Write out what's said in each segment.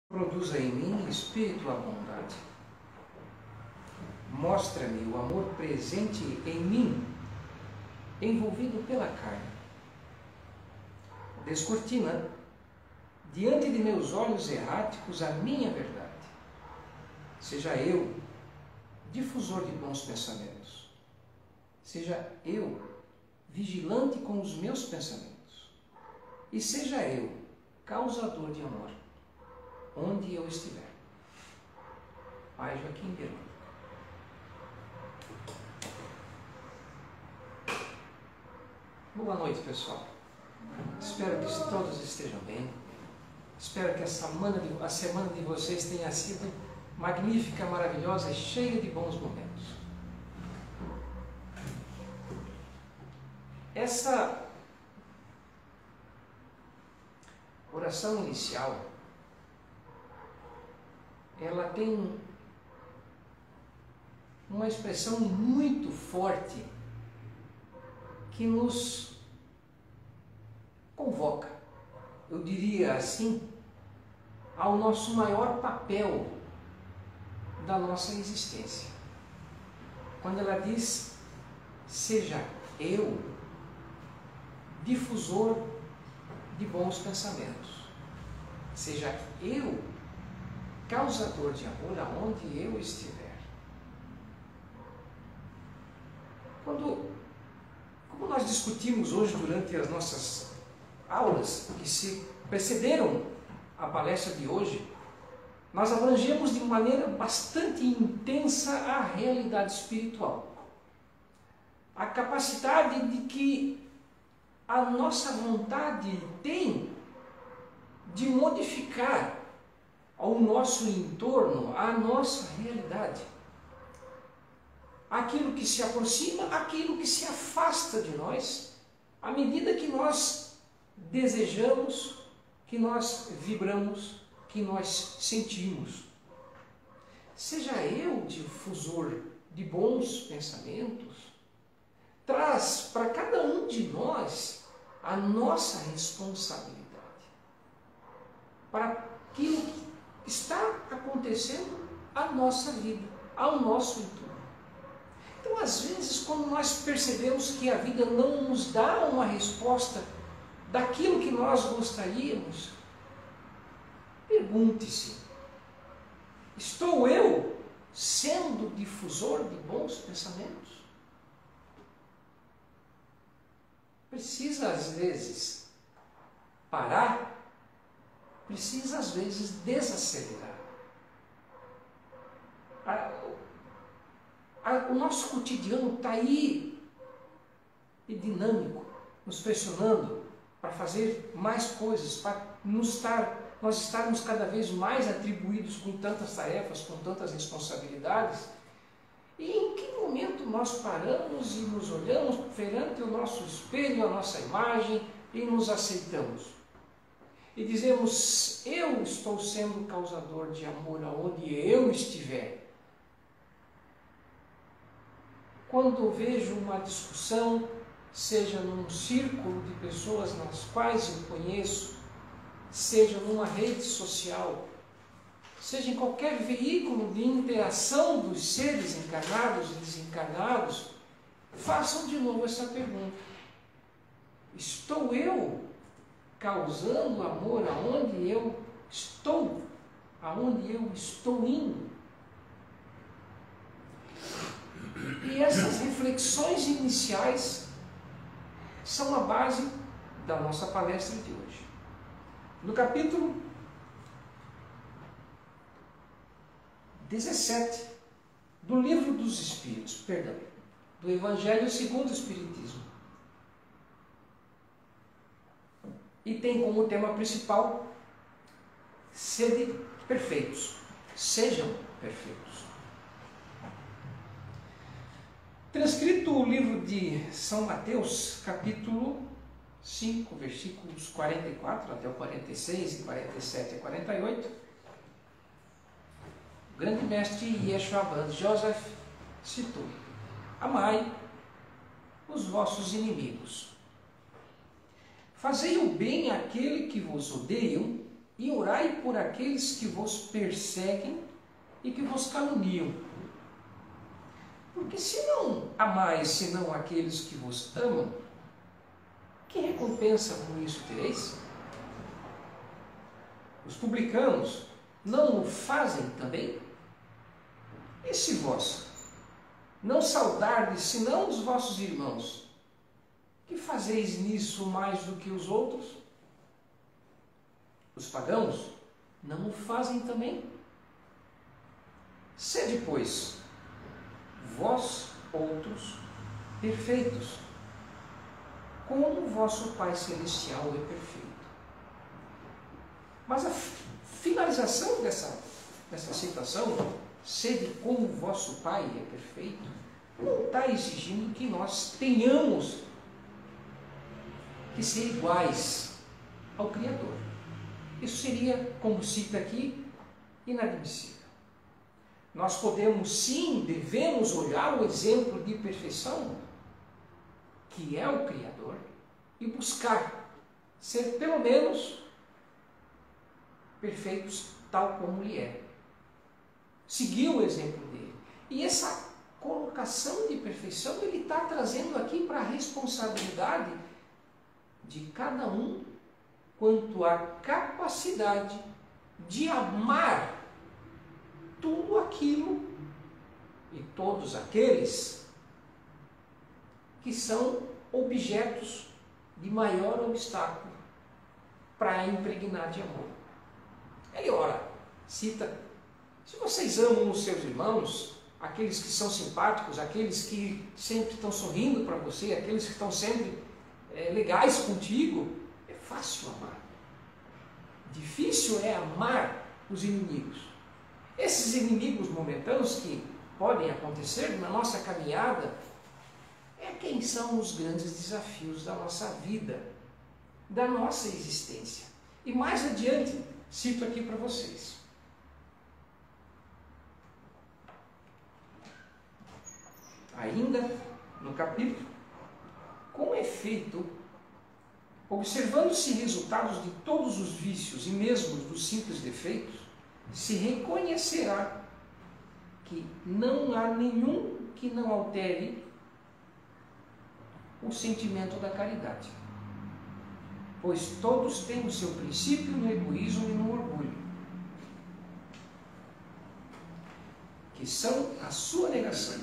Produza em mim, Espírito, a bondade. Mostra-me o amor presente em mim, envolvido pela carne. Descortina, diante de meus olhos erráticos, a minha verdade. Seja eu difusor de bons pensamentos. Seja eu vigilante com os meus pensamentos. E seja eu causador de amor, onde eu estiver. Pai Joaquim Berlando. Boa noite, pessoal. Espero que todos estejam bem. Espero que a semana de vocês tenha sido magnífica, maravilhosa e cheia de bons momentos. Essa oração inicial, ela tem uma expressão muito forte que nos convoca, eu diria assim, ao nosso maior papel da nossa existência. Quando ela diz, seja eu difusor de bons pensamentos, seja eu causador de amor aonde eu estiver. Como nós discutimos hoje durante as nossas aulas que se precederam a palestra de hoje, nós abrangemos de maneira bastante intensa a realidade espiritual. A capacidade de que a nossa vontade tem de modificar ao nosso entorno, a nossa realidade. Aquilo que se aproxima, aquilo que se afasta de nós, à medida que nós desejamos, que nós vibramos, que nós sentimos. Seja eu difusor de bons pensamentos, traz para cada um de nós a nossa responsabilidade para aquilo que está acontecendo à nossa vida, ao nosso entorno. Então, às vezes, quando nós percebemos que a vida não nos dá uma resposta daquilo que nós gostaríamos, pergunte-se, estou eu sendo difusor de bons pensamentos? Precisa, às vezes, parar, precisa, às vezes, desacelerar. O nosso cotidiano está aí e dinâmico, nos pressionando para fazer mais coisas, para nós estarmos cada vez mais atribuídos com tantas tarefas, com tantas responsabilidades. E em que momento nós paramos e nos olhamos perante o nosso espelho, a nossa imagem e nos aceitamos? E dizemos, eu estou sendo causador de amor aonde eu estiver. Quando vejo uma discussão, seja num círculo de pessoas nas quais eu conheço, seja numa rede social, seja em qualquer veículo de interação dos seres encarnados e desencarnados, façam de novo essa pergunta. Estou eu causando amor aonde eu estou, aonde eu estou indo? E essas reflexões iniciais são a base da nossa palestra de hoje. No capítulo 17 do Livro dos Espíritos, do Evangelho segundo o Espiritismo. E tem como tema principal, sede perfeitos, sejam perfeitos. Transcrito o livro de São Mateus, capítulo 5, versículos 44 até o 46 e 47 a 48, o grande mestre Yeshua Ben Joseph citou: amai os vossos inimigos, fazei o bem àquele que vos odeiam e orai por aqueles que vos perseguem e que vos caluniam. Porque se não amais senão aqueles que vos amam, que recompensa com isso tereis? Os publicanos não o fazem também? E se vós não saudardes senão os vossos irmãos, que fazeis nisso mais do que os outros? Os pagãos não o fazem também? Sede, pois, vós outros perfeitos, como o vosso Pai Celestial é perfeito. Mas a finalização dessa citação, sede como o vosso Pai é perfeito, não está exigindo que nós tenhamos que ser iguais ao Criador. Isso seria, como cita aqui, inadmissível. Nós podemos sim, devemos olhar o exemplo de perfeição que é o Criador e buscar ser pelo menos perfeitos tal como Ele é. Seguir o exemplo dele. E essa colocação de perfeição ele está trazendo aqui para a responsabilidade de cada um quanto à capacidade de amar tudo aquilo e todos aqueles que são objetos de maior obstáculo para impregnar de amor. Ele ora, cita, se vocês amam os seus irmãos, aqueles que são simpáticos, aqueles que sempre estão sorrindo para você, aqueles que estão sempre legais contigo, é fácil amar. Difícil é amar os inimigos. Esses inimigos momentâneos que podem acontecer na nossa caminhada, quem são os grandes desafios da nossa vida, da nossa existência. E mais adiante, cito aqui para vocês. Ainda no capítulo, com efeito, observando-se resultados de todos os vícios e mesmo dos simples defeitos, se reconhecerá que não há nenhum que não altere o sentimento da caridade, pois todos têm o seu princípio no egoísmo e no orgulho, que são a sua negação.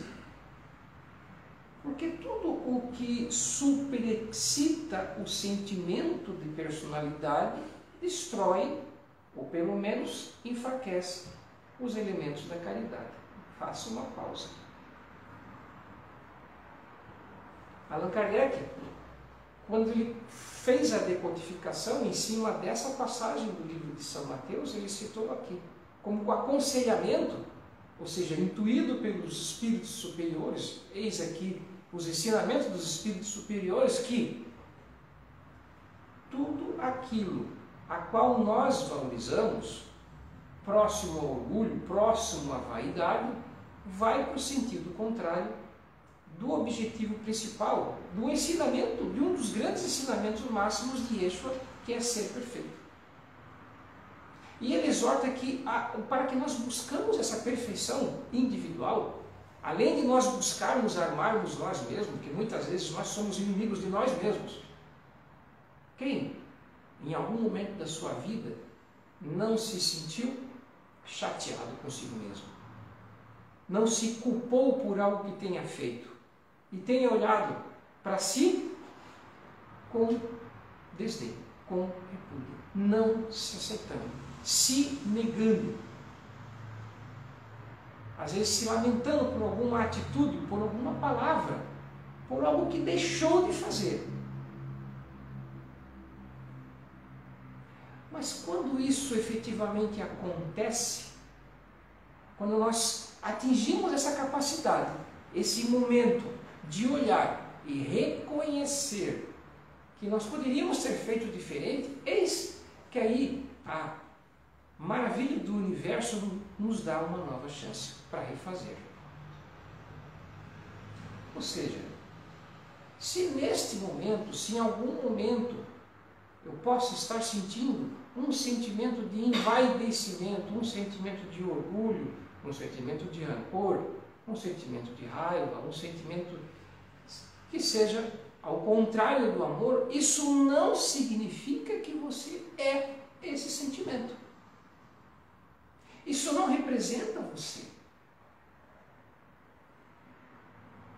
Porque tudo o que superexcita o sentimento de personalidade destrói, ou pelo menos enfraquece, os elementos da caridade. Faça uma pausa. Allan Kardec, quando ele fez a decodificação em cima dessa passagem do livro de São Mateus, ele citou aqui, como aconselhamento, ou seja, intuído pelos espíritos superiores, eis aqui os ensinamentos dos espíritos superiores, que tudo aquilo a qual nós valorizamos, próximo ao orgulho, próximo à vaidade, vai para o sentido contrário do objetivo principal, do ensinamento, de um dos grandes ensinamentos máximos de Yeshua, que é ser perfeito. E ele exorta que, para que nós buscamos essa perfeição individual, além de nós buscarmos amarmos nós mesmos, que muitas vezes nós somos inimigos de nós mesmos. Quem, em algum momento da sua vida, não se sentiu chateado consigo mesmo? Não se culpou por algo que tenha feito? E tenha olhado para si com desdém, com repúdio, não se aceitando, se negando, às vezes se lamentando por alguma atitude, por alguma palavra, por algo que deixou de fazer. Mas quando isso efetivamente acontece, quando nós atingimos essa capacidade, esse momento de olhar e reconhecer que nós poderíamos ter feito diferente, eis que aí a maravilha do universo nos dá uma nova chance para refazer. Ou seja, se neste momento, se em algum momento eu posso estar sentindo um sentimento de envaidecimento, um sentimento de orgulho, um sentimento de rancor, um sentimento de raiva, um sentimento que seja ao contrário do amor, isso não significa que você é esse sentimento. Isso não representa você.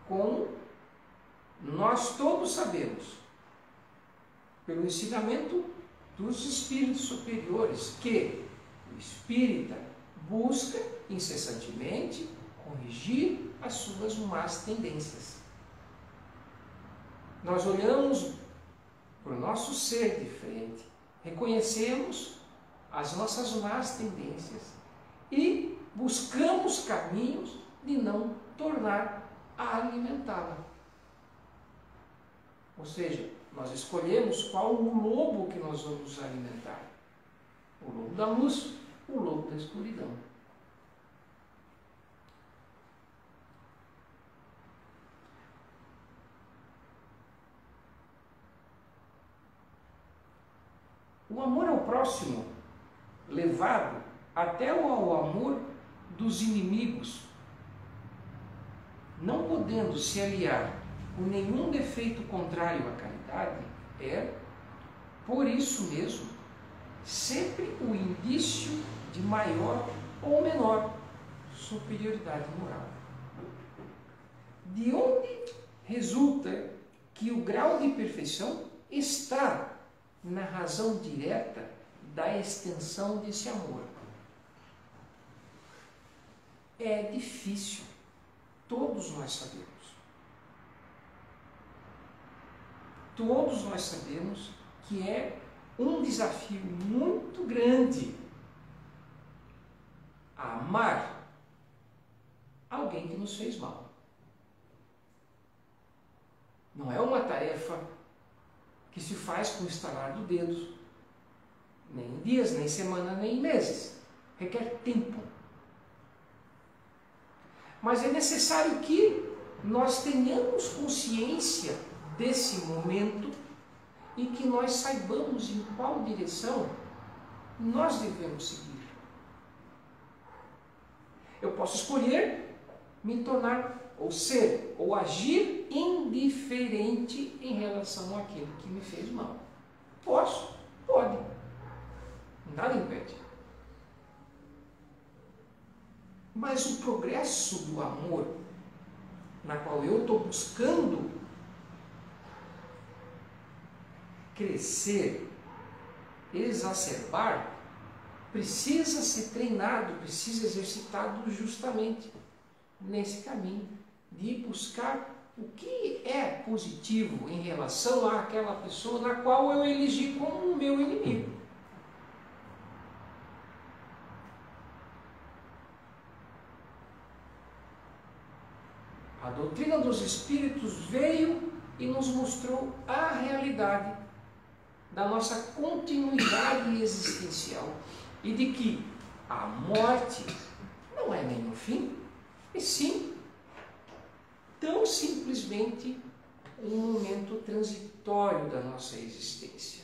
Como nós todos sabemos, pelo ensinamento dos espíritos superiores, que o espírita busca incessantemente corrigir as suas más tendências. Nós olhamos para o nosso ser de frente, reconhecemos as nossas más tendências e buscamos caminhos de não tornar a alimentá-la. Ou seja, nós escolhemos qual o lobo que nós vamos alimentar. O lobo da luz, o lobo da escuridão. O amor ao próximo, levado até ao amor dos inimigos, não podendo se aliar com nenhum defeito contrário à caridade, é, por isso mesmo, sempre o indício de maior ou menor superioridade moral. De onde resulta que o grau de perfeição está na razão direta da extensão desse amor. É difícil, todos nós sabemos. Todos nós sabemos que é um desafio muito grande amar alguém que nos fez mal. Não é uma tarefa que se faz com o estalar do dedo, nem em dias, nem em semana, nem em meses. Requer tempo. Mas é necessário que nós tenhamos consciência desse momento e que nós saibamos em qual direção nós devemos seguir. Eu posso escolher me tornar, ou ser, ou agir indiferente em relação àquele que me fez mal. Posso? Pode. Nada impede. Mas o progresso do amor, na qual eu estou buscando crescer, exacerbar, precisa ser treinado, precisa ser exercitado justamente nesse caminho de buscar o que é positivo em relação àquela pessoa na qual eu elegi como o meu inimigo. A doutrina dos espíritos veio e nos mostrou a realidade da nossa continuidade existencial e de que a morte não é nenhum fim, e sim tão simplesmente um momento transitório da nossa existência,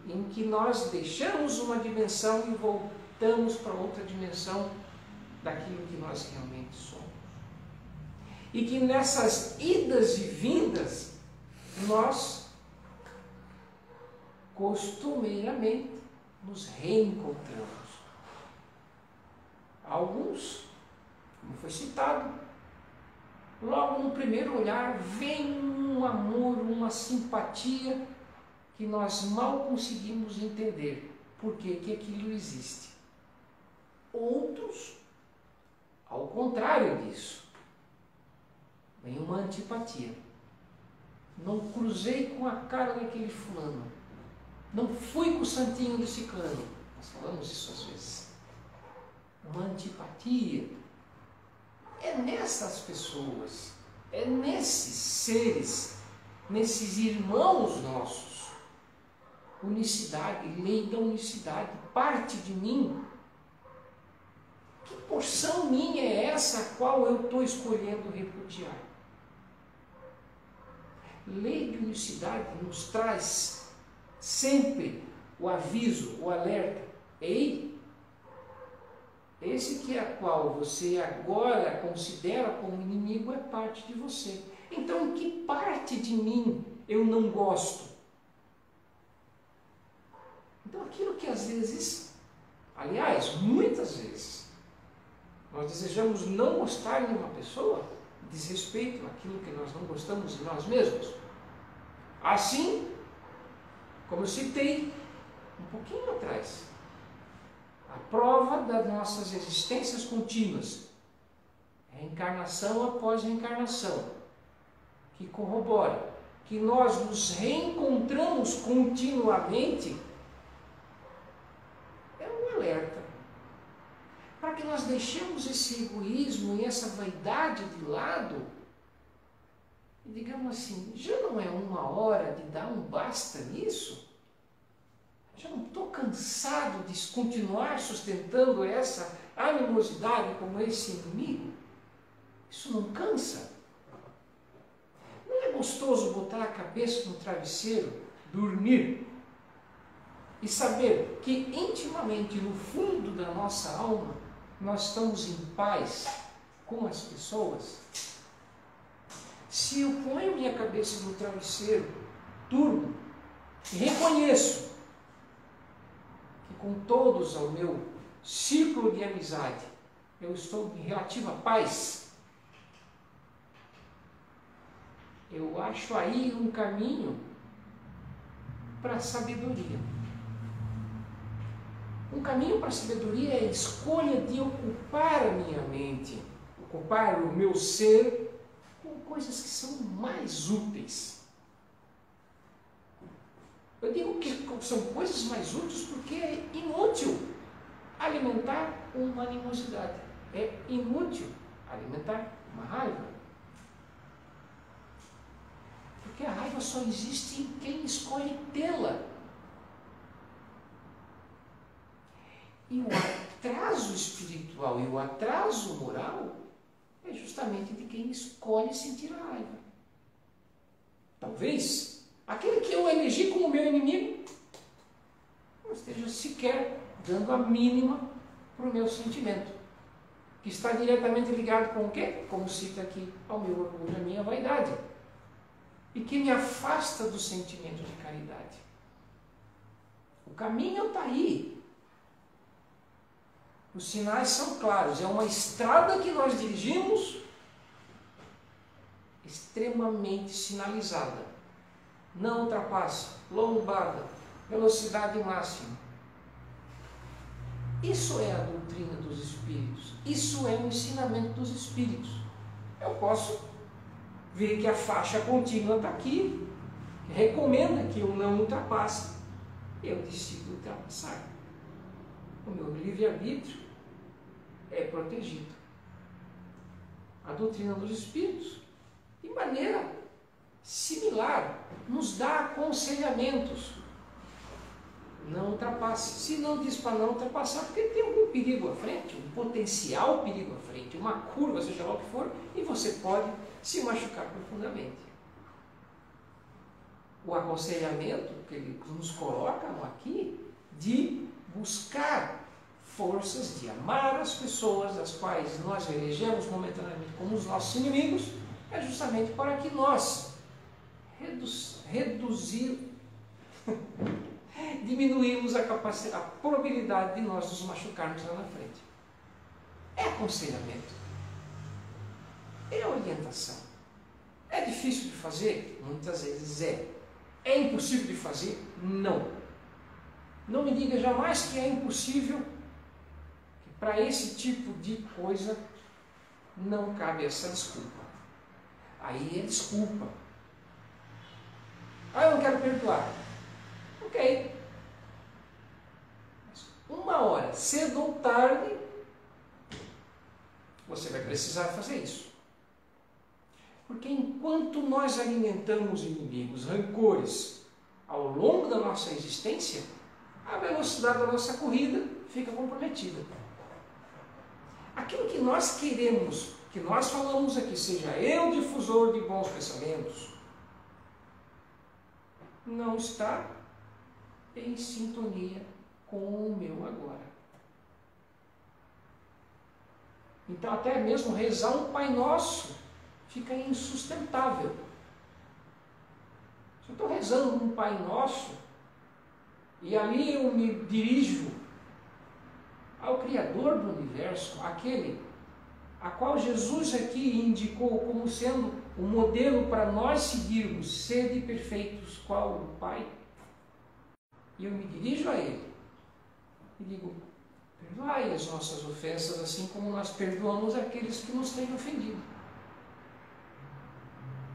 em que nós deixamos uma dimensão e voltamos para outra dimensão daquilo que nós realmente somos. E que nessas idas e vindas nós costumeiramente nos reencontramos. Alguns, como foi citado, logo no primeiro olhar vem um amor, uma simpatia que nós mal conseguimos entender por que aquilo existe. Outros, ao contrário disso, vem uma antipatia. Não cruzei com a cara daquele fulano. Não fui com o santinho do ciclano. Nós falamos isso às vezes. Uma antipatia. É nessas pessoas, é nesses seres, nesses irmãos nossos. Unicidade, lei da unicidade, parte de mim. Que porção minha é essa a qual eu estou escolhendo repudiar? Lei de unicidade nos traz sempre o aviso, o alerta. Ei, esse que é a qual você agora considera como inimigo é parte de você. Então, em que parte de mim eu não gosto? Então, aquilo que às vezes, aliás, muitas vezes, nós desejamos não gostar de uma pessoa, diz respeito àquilo que nós não gostamos de nós mesmos. Assim, como eu citei um pouquinho atrás, a prova das nossas existências contínuas, reencarnação após reencarnação, que corrobora que nós nos reencontramos continuamente, é um alerta para que nós deixemos esse egoísmo e essa vaidade de lado e digamos assim, já não é uma hora de dar um basta nisso? Já não estou cansado de continuar sustentando essa animosidade como esse inimigo? Isso não cansa? Não é gostoso botar a cabeça no travesseiro, dormir e saber que intimamente, no fundo da nossa alma, nós estamos em paz com as pessoas? Se eu ponho minha cabeça no travesseiro, durmo e reconheço que com todos ao meu círculo de amizade eu estou em relativa paz, eu acho aí um caminho para a sabedoria. Um caminho para a sabedoria é a escolha de ocupar a minha mente, ocupar o meu ser com coisas que são mais úteis. Eu digo que são coisas mais úteis porque é inútil alimentar uma animosidade. É inútil alimentar uma raiva. Porque a raiva só existe em quem escolhe tê-la. E o atraso espiritual e o atraso moral é justamente de quem escolhe sentir a raiva. Talvez aquele que eu elegi como meu inimigo não esteja sequer dando a mínima para o meu sentimento, que está diretamente ligado com o quê? Como cita aqui, ao meu orgulho, à minha vaidade, e que me afasta do sentimento de caridade. O caminho está aí. Os sinais são claros, é uma estrada que nós dirigimos extremamente sinalizada. Não ultrapassa, lombada, velocidade máxima. Isso é a doutrina dos Espíritos, isso é o ensinamento dos Espíritos. Eu posso ver que a faixa contínua está aqui, que recomenda que eu não ultrapasse, eu decido ultrapassar. O meu livre-arbítrio é protegido. A doutrina dos Espíritos, de maneira similar, nos dá aconselhamentos. Não ultrapasse. Se não diz para não ultrapassar, porque tem algum perigo à frente, um potencial perigo à frente, uma curva, seja lá o que for, e você pode se machucar profundamente. O aconselhamento que eles nos colocam aqui de buscar forças de amar as pessoas das quais nós elegemos momentaneamente como os nossos inimigos, é justamente para que nós diminuímos a probabilidade de nós nos machucarmos lá na frente. É aconselhamento, é orientação. É difícil de fazer? Muitas vezes é. É impossível de fazer? Não. Não me diga jamais que é impossível. Para esse tipo de coisa não cabe essa desculpa. Aí é desculpa. Ah, eu não quero perdoar. Ok. Mas uma hora, cedo ou tarde, você vai precisar fazer isso. Porque enquanto nós alimentamos inimigos, rancores, ao longo da nossa existência, a velocidade da nossa corrida fica comprometida. Aquilo que nós queremos, que nós falamos aqui, seja eu difusor de bons pensamentos, não está em sintonia com o meu agora. Então, até mesmo rezar um Pai Nosso fica insustentável. Se eu estou rezando um Pai Nosso e ali eu me dirijo ao Criador do Universo, aquele a qual Jesus aqui indicou como sendo o modelo para nós seguirmos, sede perfeitos, qual o Pai, e eu me dirijo a Ele e digo: perdoai as nossas ofensas, assim como nós perdoamos aqueles que nos têm ofendido.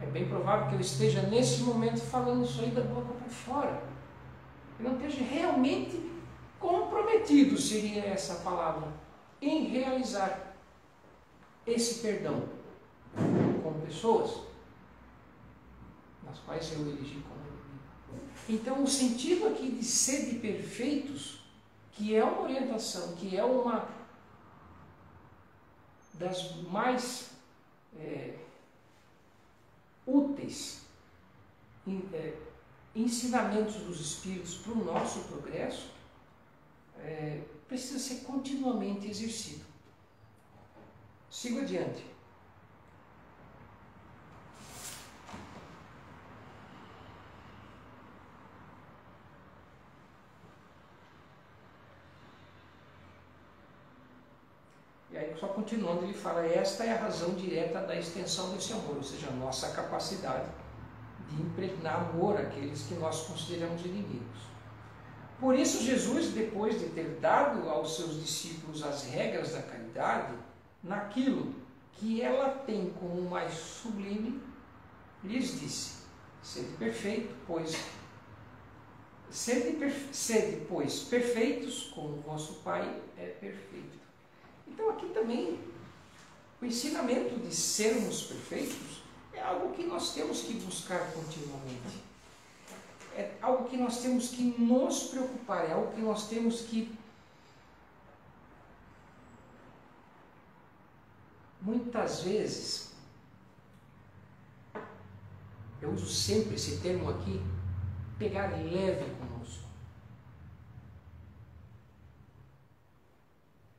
É bem provável que eu esteja nesse momento falando isso aí da boca para fora. Eu não esteja realmente comprometido, seria essa a palavra, em realizar esse perdão com pessoas nas quais eu elegi como inimigo. Então, o sentido aqui de sede perfeitos, que é uma orientação, que é uma das mais úteis ensinamentos dos Espíritos para o nosso progresso, precisa ser continuamente exercido. Sigo adiante. E aí, só continuando, ele fala: esta é a razão direta da extensão desse amor, ou seja, a nossa capacidade de impregnar amor àqueles que nós consideramos inimigos. Por isso, Jesus, depois de ter dado aos seus discípulos as regras da caridade, naquilo que ela tem como mais sublime, lhes disse: sede perfeito, pois perfeitos, como o vosso Pai é perfeito. Então, aqui também, o ensinamento de sermos perfeitos é algo que nós temos que buscar continuamente. É algo que nós temos que nos preocupar, é algo que nós temos que muitas vezes, eu uso sempre esse termo aqui, pegar leve conosco.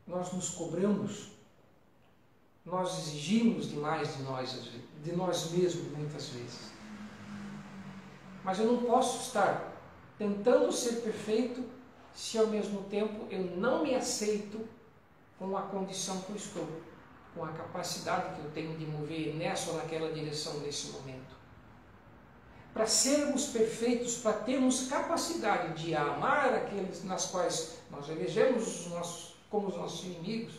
Nós nos cobramos, nós exigimos demais de nós mesmos muitas vezes. Mas eu não posso estar tentando ser perfeito se ao mesmo tempo eu não me aceito com a condição que eu estou, com a capacidade que eu tenho de mover nessa ou naquela direção nesse momento. Para sermos perfeitos, para termos capacidade de amar aqueles nas quais nós elegemos como os nossos inimigos,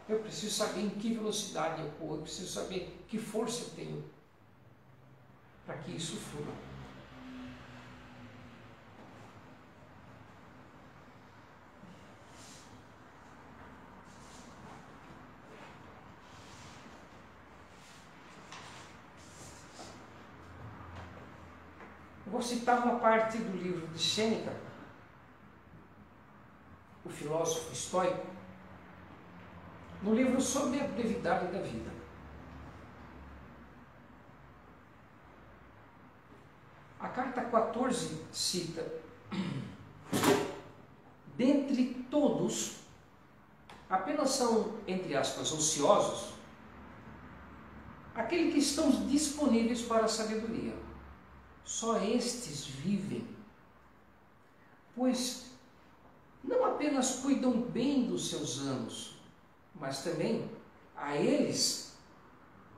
eu preciso saber em que velocidade eu corro, eu preciso saber que força eu tenho para que isso flua. Vou citar uma parte do livro de Sêneca, o filósofo estoico, no livro sobre a brevidade da vida. A carta 14 cita: dentre todos, apenas são, entre aspas, ociosos aqueles que estão disponíveis para a sabedoria. Só estes vivem, pois não apenas cuidam bem dos seus anos, mas também a eles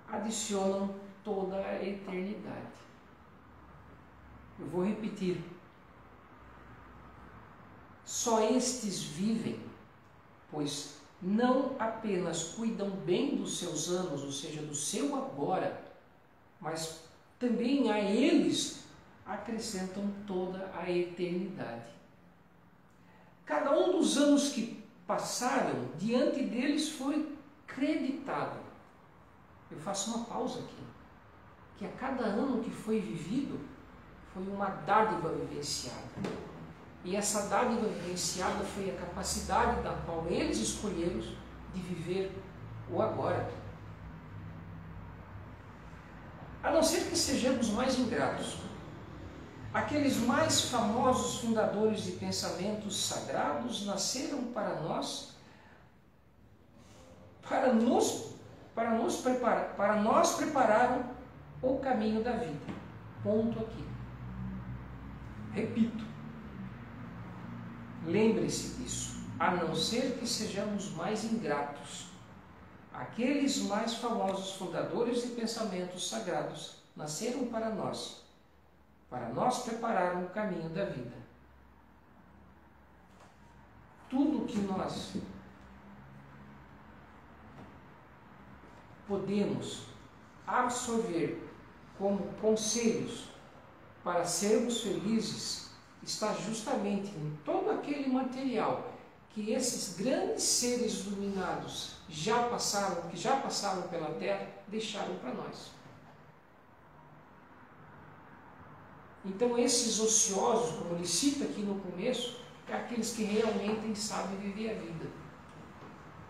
adicionam toda a eternidade. Eu vou repetir. Só estes vivem, pois não apenas cuidam bem dos seus anos, ou seja, do seu agora, mas também a eles acrescentam toda a eternidade. Cada um dos anos que passaram, diante deles foi creditado. Eu faço uma pausa aqui. Que a cada ano que foi vivido, foi uma dádiva vivenciada. E essa dádiva vivenciada foi a capacidade da qual eles escolheram de viver o agora. A não ser que sejamos mais ingratos. Aqueles mais famosos fundadores de pensamentos sagrados nasceram para nós, para nós prepararam o caminho da vida. Ponto aqui. Repito. Lembre-se disso. A não ser que sejamos mais ingratos. Aqueles mais famosos fundadores de pensamentos sagrados nasceram para nós preparar o caminho da vida. Tudo que nós podemos absorver como conselhos para sermos felizes está justamente em todo aquele material que esses grandes seres iluminados que já passaram pela Terra, deixaram para nós. Então esses ociosos, como ele cita aqui no começo, é aqueles que realmente sabem viver a vida.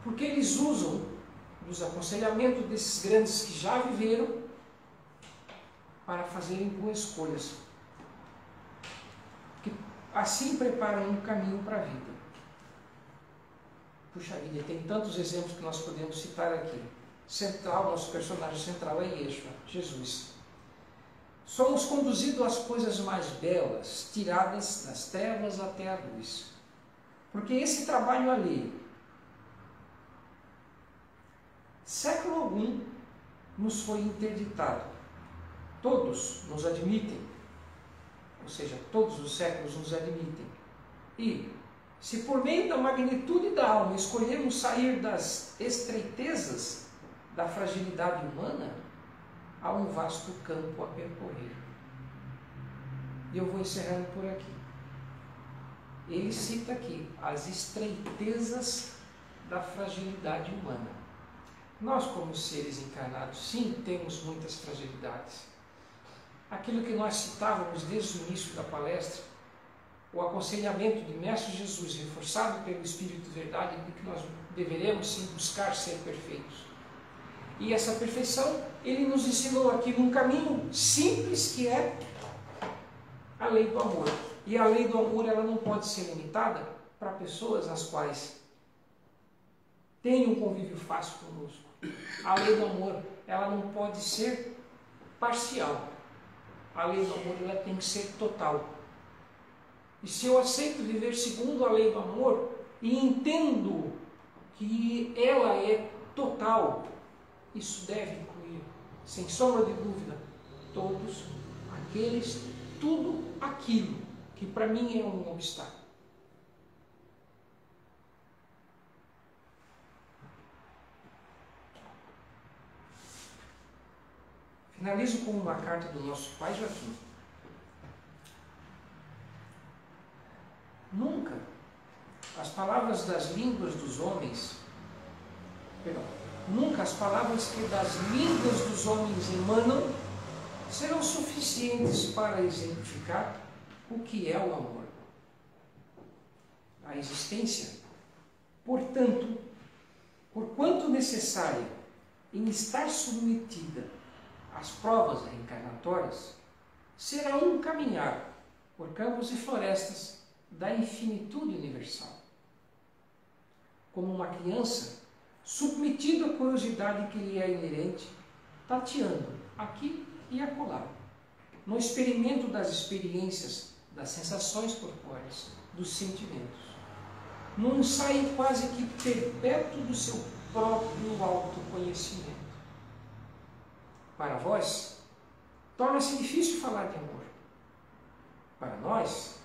Porque eles usam dos aconselhamentos desses grandes que já viveram para fazerem boas escolhas. Que assim preparam um caminho para a vida. Puxa vida, tem tantos exemplos que nós podemos citar aqui. Nosso personagem central é Yeshua, Jesus. Somos conduzidos às coisas mais belas, tiradas das trevas até a luz. Porque esse trabalho alheio, século algum, nos foi interditado. Todos nos admitem, ou seja, todos os séculos nos admitem. E, se por meio da magnitude da alma escolhermos sair das estreitezas da fragilidade humana, há um vasto campo a percorrer. E eu vou encerrando por aqui. Ele cita aqui as estreitezas da fragilidade humana. Nós, como seres encarnados, sim, temos muitas fragilidades. Aquilo que nós citávamos desde o início da palestra, o aconselhamento de Mestre Jesus, reforçado pelo Espírito Verdade, de que nós deveremos sim buscar ser perfeitos. E essa perfeição, ele nos ensinou aqui num caminho simples que é a lei do amor. E a lei do amor, ela não pode ser limitada para pessoas as quais têm um convívio fácil conosco. A lei do amor, ela não pode ser parcial. A lei do amor, ela tem que ser total. E se eu aceito viver segundo a lei do amor e entendo que ela é total, isso deve incluir, sem sombra de dúvida, todos aqueles, tudo aquilo que para mim é um obstáculo. Finalizo com uma carta do nosso pai Joaquim. Nunca as palavras das línguas dos homens, nunca as palavras que das línguas dos homens emanam serão suficientes para exemplificar o que é o amor. A existência, portanto, por quanto necessária em estar submetida às provas reencarnatórias, será um caminhar por campos e florestas da infinitude universal. Como uma criança, submetido à curiosidade que lhe é inerente, tateando aqui e acolá, no experimento das experiências, das sensações corpóreas, dos sentimentos, num ensaio quase que perpétuo do seu próprio autoconhecimento. Para vós, torna-se difícil falar de amor. Para nós,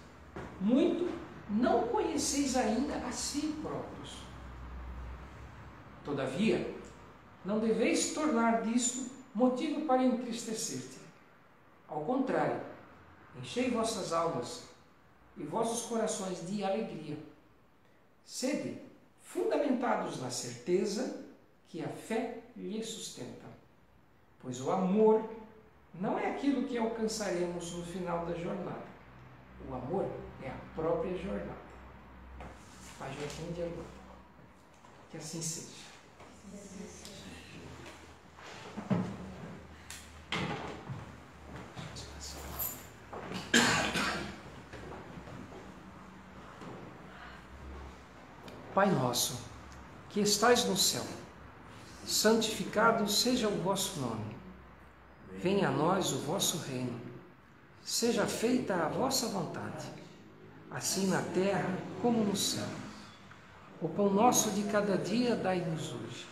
muito não conheceis ainda a si próprios. Todavia, não deveis tornar disto motivo para entristecer-te. Ao contrário, enchei vossas almas e vossos corações de alegria. Sede fundamentados na certeza que a fé lhe sustenta. Pois o amor não é aquilo que alcançaremos no final da jornada. O amor é a própria jornada. Pai Joaquim de Agora. Que assim seja. Pai nosso, que estais no céu, santificado seja o vosso nome. Venha a nós o vosso reino. Seja feita a vossa vontade, assim na terra como no céu. O pão nosso de cada dia dai-nos hoje.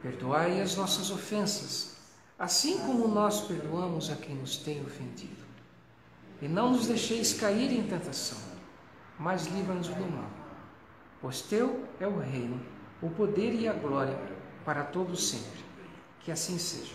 Perdoai as nossas ofensas, assim como nós perdoamos a quem nos tem ofendido. E não nos deixeis cair em tentação, mas livra-nos do mal. Pois teu é o reino, o poder e a glória para todos sempre. Que assim seja.